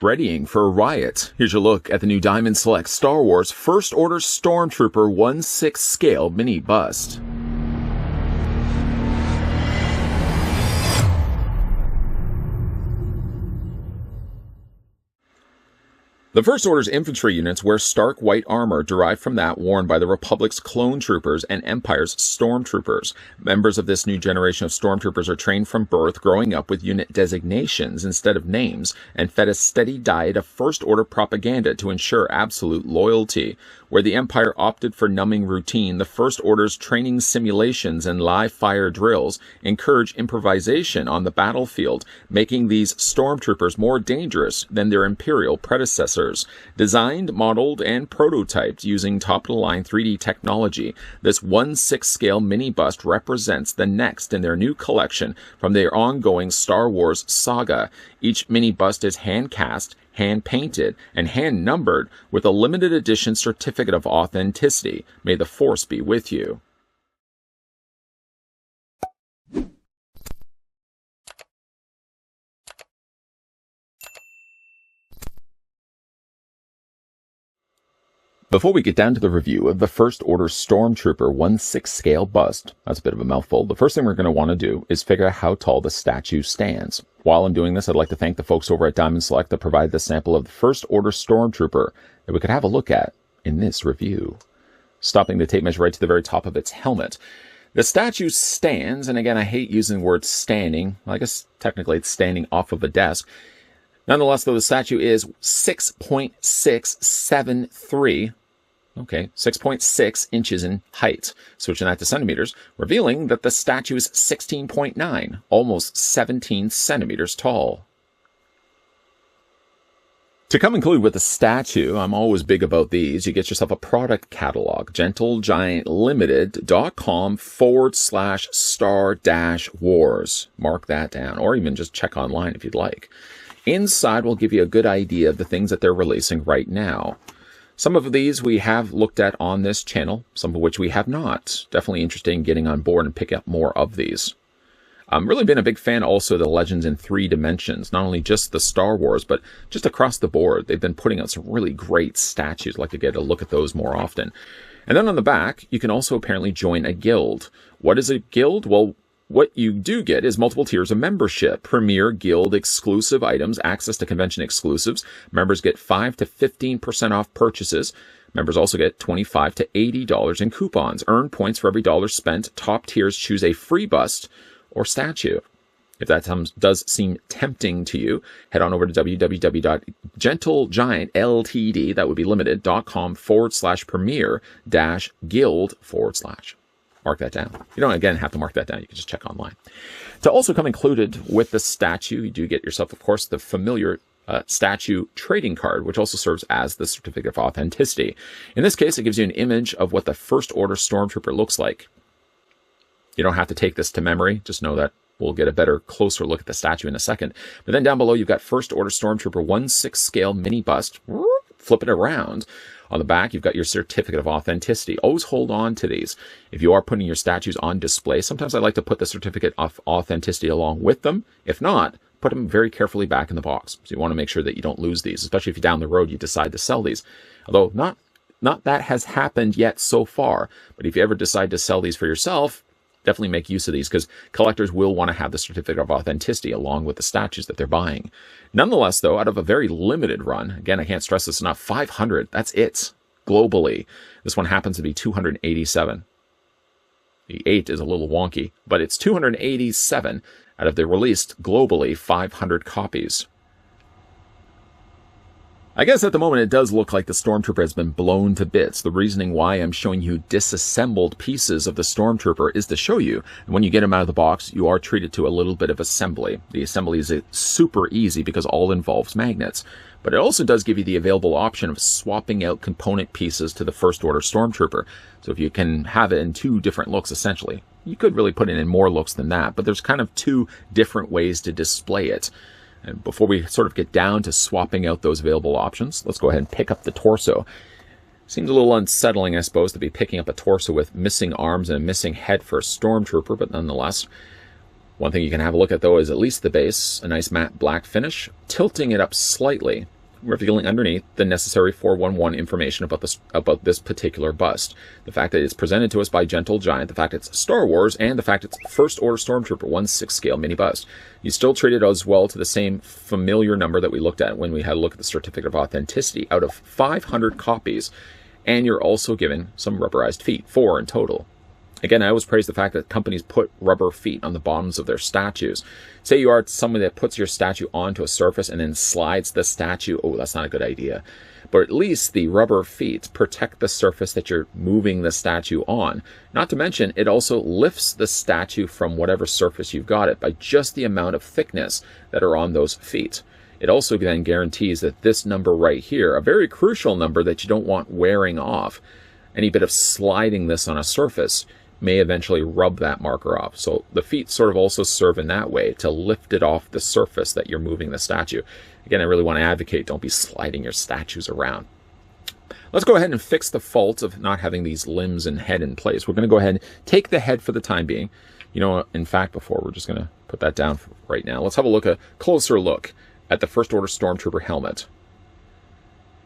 Readying for a riot. Here's your look at the new Diamond Select Star Wars First Order Stormtrooper 1/6 scale mini bust. The First Order's infantry units wear stark white armor derived from that worn by the Republic's clone troopers and Empire's stormtroopers. Members of this new generation of stormtroopers are trained from birth, growing up with unit designations instead of names, and fed a steady diet of First Order propaganda to ensure absolute loyalty. Where the Empire opted for numbing routine, the First Order's training simulations and live-fire drills encourage improvisation on the battlefield, making these stormtroopers more dangerous than their Imperial predecessors. Designed, modeled, and prototyped using top-of-the-line 3D technology, this 1/6 scale mini bust represents the next in their new collection from their ongoing Star Wars saga. Each mini bust is hand-cast, hand-painted, and hand-numbered with a limited edition certificate of authenticity. May the Force be with you. Before we get down to the review of the First Order Stormtrooper 1/6 scale bust, that's a bit of a mouthful, the first thing we're going to want to do is figure out how tall the statue stands. While I'm doing this, I'd like to thank the folks over at Diamond Select that provided the sample of the First Order Stormtrooper that we could have a look at in this review. Stopping the tape measure right to the very top of its helmet. The statue stands, and again, I hate using the word standing. Well, I guess technically it's standing off of a desk. Nonetheless, though, the statue is 6.673 6.6 inches in height. Switching that to centimeters, revealing that the statue is 16.9, almost 17 centimeters tall. To come included with the statue, I'm always big about these. You get yourself a product catalog, gentlegiantlimited.com/star-wars. Mark that down, or even just check online if you'd like. Inside will give you a good idea of the things that they're releasing right now. Some of these we have looked at on this channel, some of which we have not. Definitely interested in getting on board and picking up more of these. I've really been a big fan also of the Legends in 3 dimensions, not only just the Star Wars, but just across the board. They've been putting out some really great statues. I'd like to get a look at those more often. And then on the back, you can also apparently join a guild. What is a guild? Well, what you do get is multiple tiers of membership, premier guild exclusive items, access to convention exclusives. Members get 5 to 15% off purchases. Members also get $25 to $80 in coupons. Earn points for every dollar spent. Top tiers choose a free bust or statue. If that does seem tempting to you, head on over to www.gentlegiantltd, that would be limited.com/premier-guild/. Mark that down. You don't, again, have to mark that down. You can just check online. To also come included with the statue, you do get yourself, of course, the familiar statue trading card, which also serves as the certificate of authenticity. In this case, it gives you an image of what the First Order Stormtrooper looks like. You don't have to take this to memory. Just know that we'll get a better, closer look at the statue in a second. But then down below, you've got First Order Stormtrooper 1/6 scale mini bust. Flip it around. On the back, you've got your certificate of authenticity. Always hold on to these. If you are putting your statues on display, sometimes I like to put the certificate of authenticity along with them. If not, put them very carefully back in the box. So you want to make sure that you don't lose these, especially if down the road you decide to sell these. Although not that has happened yet so far. But if you ever decide to sell these for yourself, definitely make use of these, because collectors will want to have the certificate of authenticity along with the statues that they're buying. Nonetheless, though, out of a very limited run, again, I can't stress this enough, 500, that's it, globally. This one happens to be 287. The 8 is a little wonky, but it's 287 out of the released globally 500 copies. I guess at the moment it does look like the Stormtrooper has been blown to bits. The reasoning why I'm showing you disassembled pieces of the Stormtrooper is to show you, and when you get him out of the box, you are treated to a little bit of assembly. The assembly is super easy because all involves magnets. But it also does give you the available option of swapping out component pieces to the First Order Stormtrooper. So if you can have it in 2 different looks, essentially. You could really put it in more looks than that, but there's kind of 2 different ways to display it. And before we sort of get down to swapping out those available options, let's go ahead and pick up the torso. Seems a little unsettling, I suppose, to be picking up a torso with missing arms and a missing head for a Stormtrooper, but nonetheless, One thing you can have a look at, though, is at least the base, a nice matte black finish, tilting it up slightly, revealing underneath the necessary 411 information about this particular bust. The fact that it's presented to us by Gentle Giant, the fact it's Star Wars, and the fact it's First Order Stormtrooper 1/6 scale mini bust. You still treat it as well to the same familiar number that we looked at when we had a look at the Certificate of Authenticity out of 500 copies, and you're also given some rubberized feet, 4 in total. Again, I always praise the fact that companies put rubber feet on the bottoms of their statues. Say you are somebody that puts your statue onto a surface and then slides the statue. Oh, that's not a good idea. But at least the rubber feet protect the surface that you're moving the statue on. Not to mention, it also lifts the statue from whatever surface you've got it by just the amount of thickness that are on those feet. It also then guarantees that this number right here, a very crucial number that you don't want wearing off, any bit of sliding this on a surface may eventually rub that marker off. So the feet sort of also serve in that way to lift it off the surface that you're moving the statue. Again, I really want to advocate, don't be sliding your statues around. Let's go ahead and fix the fault of not having these limbs and head in place. We're going to go ahead and take the head for the time being. You know, in fact, we're just going to put that down for right now. Let's have a closer look at the First Order Stormtrooper helmet.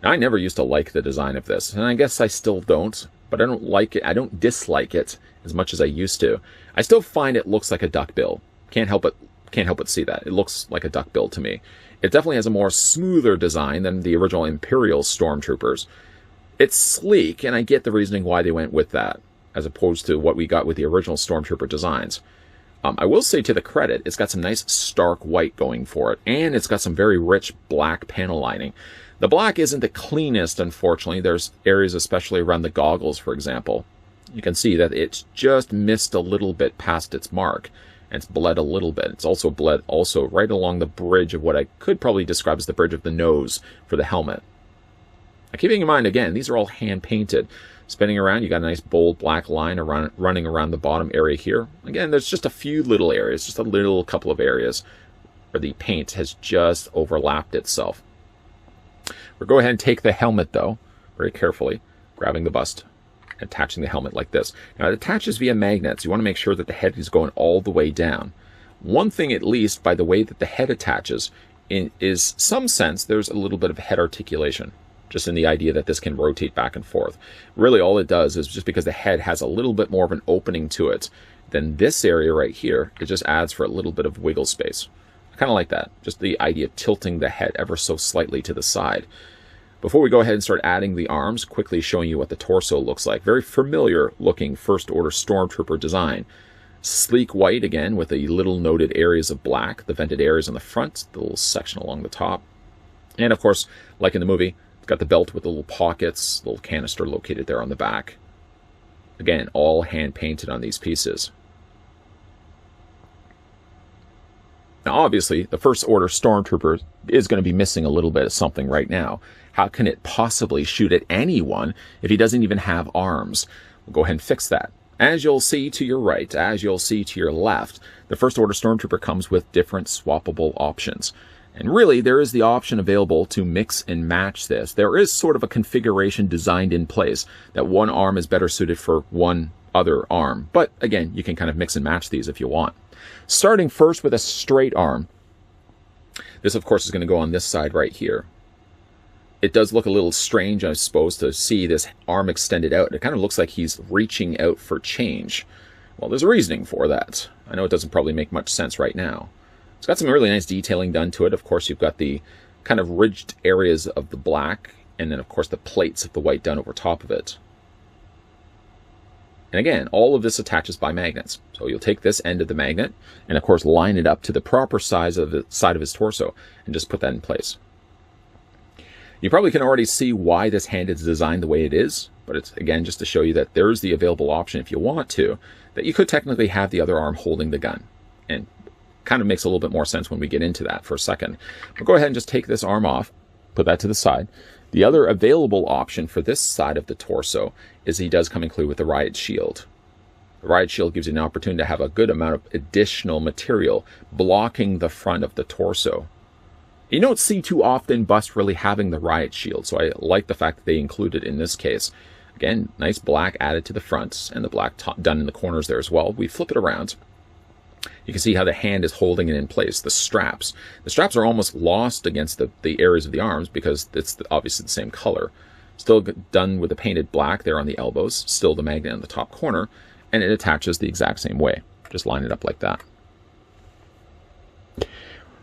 Now, I never used to like the design of this, and I guess I still don't, but I don't like it. I don't dislike it as much as I used to. I still find it looks like a duckbill. Can't help but see that. It looks like a duckbill to me. It definitely has a more smoother design than the original Imperial Stormtroopers. It's sleek, and I get the reasoning why they went with that, as opposed to what we got with the original Stormtrooper designs. I will say, to the credit, it's got some nice stark white going for it, and it's got some very rich black panel lining. The black isn't the cleanest, unfortunately. There's areas, especially around the goggles, for example. You can see that it's just missed a little bit past its mark, and it's bled a little bit. It's also bled right along the bridge of what I could probably describe as the bridge of the nose for the helmet. Now, keeping in mind, again, these are all hand-painted. Spinning around, you got a nice bold black line running around the bottom area here. Again, there's just a few little areas, just a couple of areas where the paint has just overlapped itself. We'll go ahead and take the helmet, though, very carefully, grabbing the bust, attaching the helmet like this. Now, it attaches via magnets. You want to make sure that the head is going all the way down. One thing, at least, by the way that the head attaches, is some sense there's a little bit of head articulation, just in the idea that this can rotate back and forth. Really, all it does is just because the head has a little bit more of an opening to it than this area right here, it just adds for a little bit of wiggle space. I kind of like that, just the idea of tilting the head ever so slightly to the side. Before we go ahead and start adding the arms, quickly showing you what the torso looks like. Very familiar looking First Order Stormtrooper design. Sleek white again with the little noted areas of black, the vented areas on the front, the little section along the top. And of course, like in the movie, it's got the belt with the little pockets, little canister located there on the back. Again, all hand painted on these pieces. Now obviously, the First Order Stormtrooper is going to be missing a little bit of something right now. How can it possibly shoot at anyone if he doesn't even have arms? We'll go ahead and fix that. As you'll see to your right, as you'll see to your left, the First Order Stormtrooper comes with different swappable options. And really, there is the option available to mix and match this. There is sort of a configuration designed in place that one arm is better suited for one other arm. But again, you can kind of mix and match these if you want. Starting first with a straight arm. This, of course, is going to go on this side right here. It does look a little strange, I suppose, to see this arm extended out. It kind of looks like he's reaching out for change. Well, there's a reasoning for that. I know it doesn't probably make much sense right now. It's got some really nice detailing done to it. Of course, you've got the kind of ridged areas of the black, and then, of course, the plates of the white done over top of it. And again, all of this attaches by magnets. So you'll take this end of the magnet, and of course, line it up to the proper size of the side of his torso, and just put that in place. You probably can already see why this hand is designed the way it is, but it's, again, just to show you that there's the available option, if you want to, that you could technically have the other arm holding the gun. And kind of makes a little bit more sense when we get into that for a second. But go ahead and just take this arm off, put that to the side. The other available option for this side of the torso is he does come included with the riot shield. The riot shield gives you an opportunity to have a good amount of additional material blocking the front of the torso. You don't see too often busts really having the riot shield, so I like the fact that they include it in this case. Again, nice black added to the front, and the black done in the corners there as well. We flip it around. You can see how the hand is holding it in place. The straps are almost lost against the areas of the arms because it's obviously the same color. Still done with the painted black there on the elbows, still the magnet on the top corner, and it attaches the exact same way. Just line it up like that.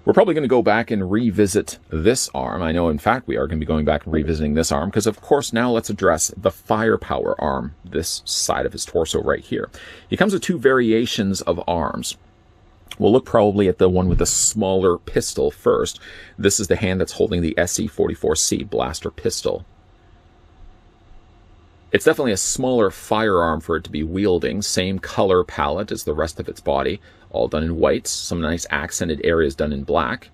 We're probably going to go back and revisit this arm. I know, in fact, we are going to be going back and revisiting this arm because, of course, now let's address the firepower arm, this side of his torso right here. He comes with two variations of arms. We'll look probably at the one with the smaller pistol first. This is the hand that's holding the SE-44C blaster pistol. It's definitely a smaller firearm for it to be wielding. Same color palette as the rest of its body. All done in whites. Some nice accented areas done in black.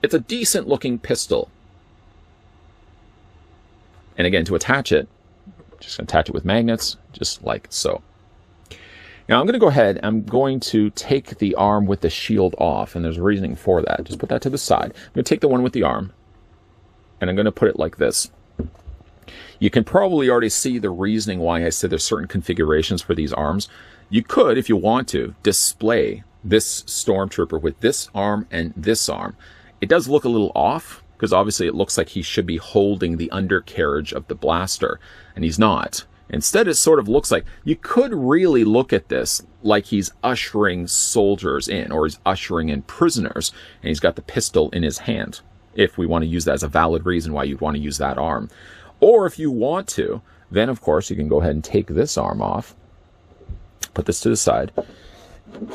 It's a decent looking pistol. And again, to attach it, just going to attach it with magnets, just like so. Now I'm going to go ahead, I'm going to take the arm with the shield off, and there's a reasoning for that. Just put that to the side. I'm going to take the one with the arm, and I'm going to put it like this. You can probably already see the reasoning why I said there's certain configurations for these arms. You could, if you want to, display this Stormtrooper with this arm and this arm. It does look a little off, because obviously it looks like he should be holding the undercarriage of the blaster, and he's not. Instead, it sort of looks like, you could really look at this like he's ushering soldiers in, or he's ushering in prisoners, and he's got the pistol in his hand, if we want to use that as a valid reason why you'd want to use that arm. Or if you want to, then of course you can go ahead and take this arm off, put this to the side,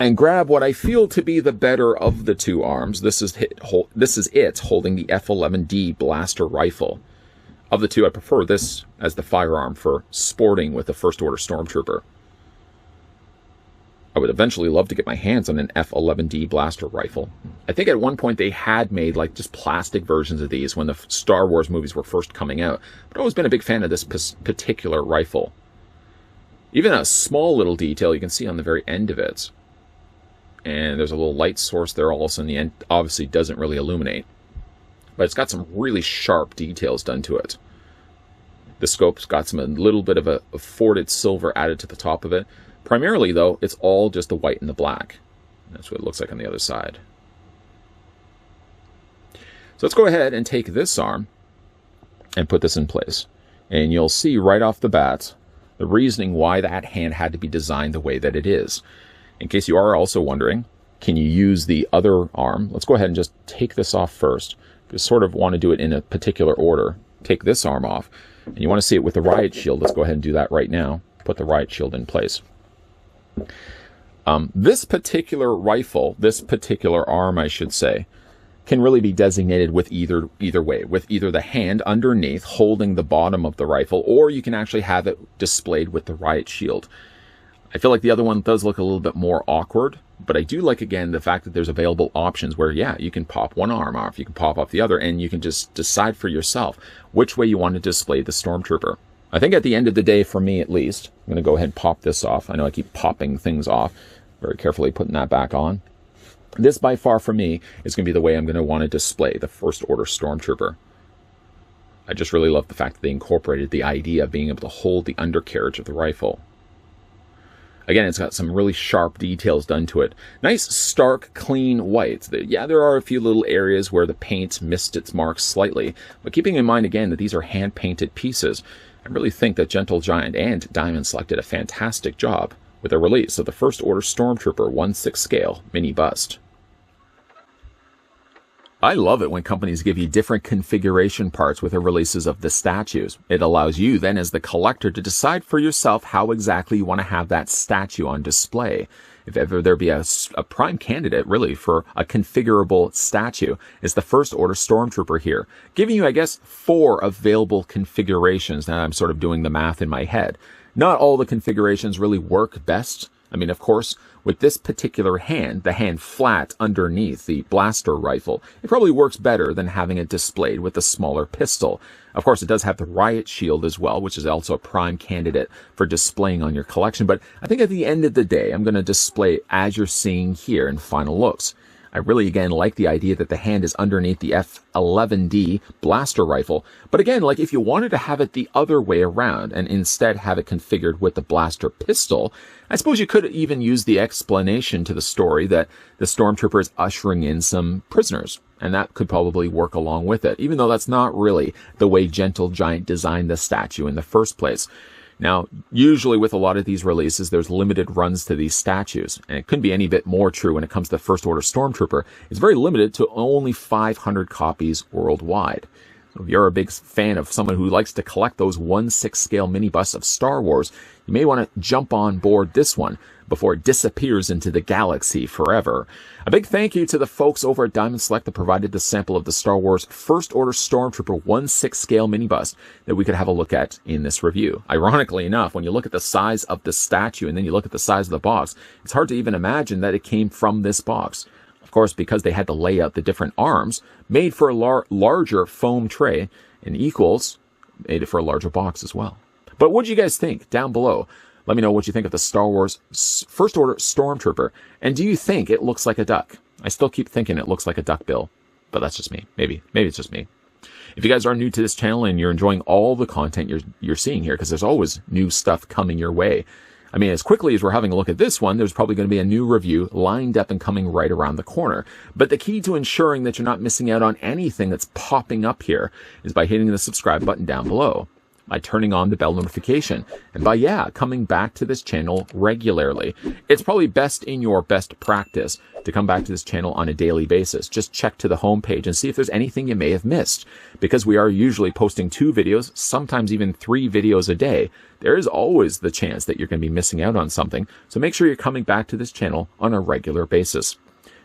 and grab what I feel to be the better of the two arms. This is it holding the F-11D blaster rifle. Of the two, I prefer this as the firearm for sporting with the First Order Stormtrooper. I would eventually love to get my hands on an F-11D blaster rifle. I think at one point they had made like just plastic versions of these when the Star Wars movies were first coming out. But I've always been a big fan of this particular rifle. Even a small little detail you can see on the very end of it. And there's a little light source there also in the end. Obviously doesn't really illuminate. But it's got some really sharp details done to it. The scope's got a little bit of a forwarded silver added to the top of it. Primarily, though, it's all just the white and the black. That's what it looks like on the other side. So let's go ahead and take this arm and put this in place. And you'll see right off the bat the reasoning why that hand had to be designed the way that it is. In case you are also wondering, can you use the other arm? Let's go ahead and just take this off first. You sort of want to do it in a particular order. Take this arm off. And you want to see it with the riot shield. Let's go ahead and do that right now. Put the riot shield in place. This particular rifle, this particular arm, I should say, can really be designated with either way, with either the hand underneath holding the bottom of the rifle, or you can actually have it displayed with the riot shield. I feel like the other one does look a little bit more awkward, but I do like, again, the fact that there's available options where, yeah, you can pop one arm off, you can pop off the other, and you can just decide for yourself which way you want to display the Stormtrooper. I think at the end of the day, for me at least, I'm going to go ahead and pop this off. I know I keep popping things off, very carefully putting that back on. This, by far, for me, is going to be the way I'm going to want to display the First Order Stormtrooper. I just really love the fact that they incorporated the idea of being able to hold the undercarriage of the rifle. Again, it's got some really sharp details done to it. Nice, stark, clean white. Yeah, there are a few little areas where the paint missed its marks slightly, but keeping in mind, again, that these are hand-painted pieces, I really think that Gentle Giant and Diamond Select did a fantastic job with the release of the First Order Stormtrooper 1/6 scale mini bust. I love it when companies give you different configuration parts with the releases of the statues. It allows you then as the collector to decide for yourself how exactly you want to have that statue on display. If ever there be a prime candidate really for a configurable statue is the First Order Stormtrooper here, giving you, I guess, 4 available configurations. Now I'm sort of doing the math in my head. Not all the configurations really work best. I mean, of course, with this particular hand, the hand flat underneath the blaster rifle, it probably works better than having it displayed with the smaller pistol. Of course, it does have the riot shield as well, which is also a prime candidate for displaying on your collection. But I think at the end of the day, I'm going to display as you're seeing here in final looks. I really, again, like the idea that the hand is underneath the F11D blaster rifle. But again, like if you wanted to have it the other way around and instead have it configured with the blaster pistol, I suppose you could even use the explanation to the story that the Stormtrooper is ushering in some prisoners. And that could probably work along with it, even though that's not really the way Gentle Giant designed the statue in the first place. Now, usually with a lot of these releases, there's limited runs to these statues, and it couldn't be any bit more true when it comes to First Order Stormtrooper. It's very limited to only 500 copies worldwide. So if you're a big fan of someone who likes to collect those 1/6 scale mini busts of Star Wars, you may want to jump on board this one before it disappears into the galaxy forever. A big thank you to the folks over at Diamond Select that provided the sample of the Star Wars First Order Stormtrooper 1/6 scale mini bust that we could have a look at in this review. Ironically enough, when you look at the size of the statue and then you look at the size of the box, it's hard to even imagine that it came from this box. Of course, because they had to lay out the different arms, made for a larger foam tray, and Equals made it for a larger box as well. But what do you guys think down below? Let me know what you think of the Star Wars First Order Stormtrooper. And do you think it looks like a duck? I still keep thinking it looks like a duck bill, but that's just me. Maybe it's just me. If you guys are new to this channel and you're enjoying all the content you're seeing here, because there's always new stuff coming your way. I mean, as quickly as we're having a look at this one, there's probably going to be a new review lined up and coming right around the corner. But the key to ensuring that you're not missing out on anything that's popping up here is by hitting the subscribe button down below, by turning on the bell notification, and by, coming back to this channel regularly. It's probably best in your best practice to come back to this channel on a daily basis. Just check to the homepage and see if there's anything you may have missed. Because we are usually posting 2 videos, sometimes even 3 videos a day, there is always the chance that you're going to be missing out on something. So make sure you're coming back to this channel on a regular basis.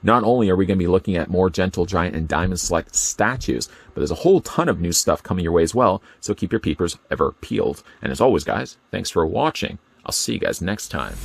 Not only are we going to be looking at more Gentle Giant and Diamond Select statues, but there's a whole ton of new stuff coming your way as well, so keep your peepers ever peeled. And as always, guys, thanks for watching. I'll see you guys next time.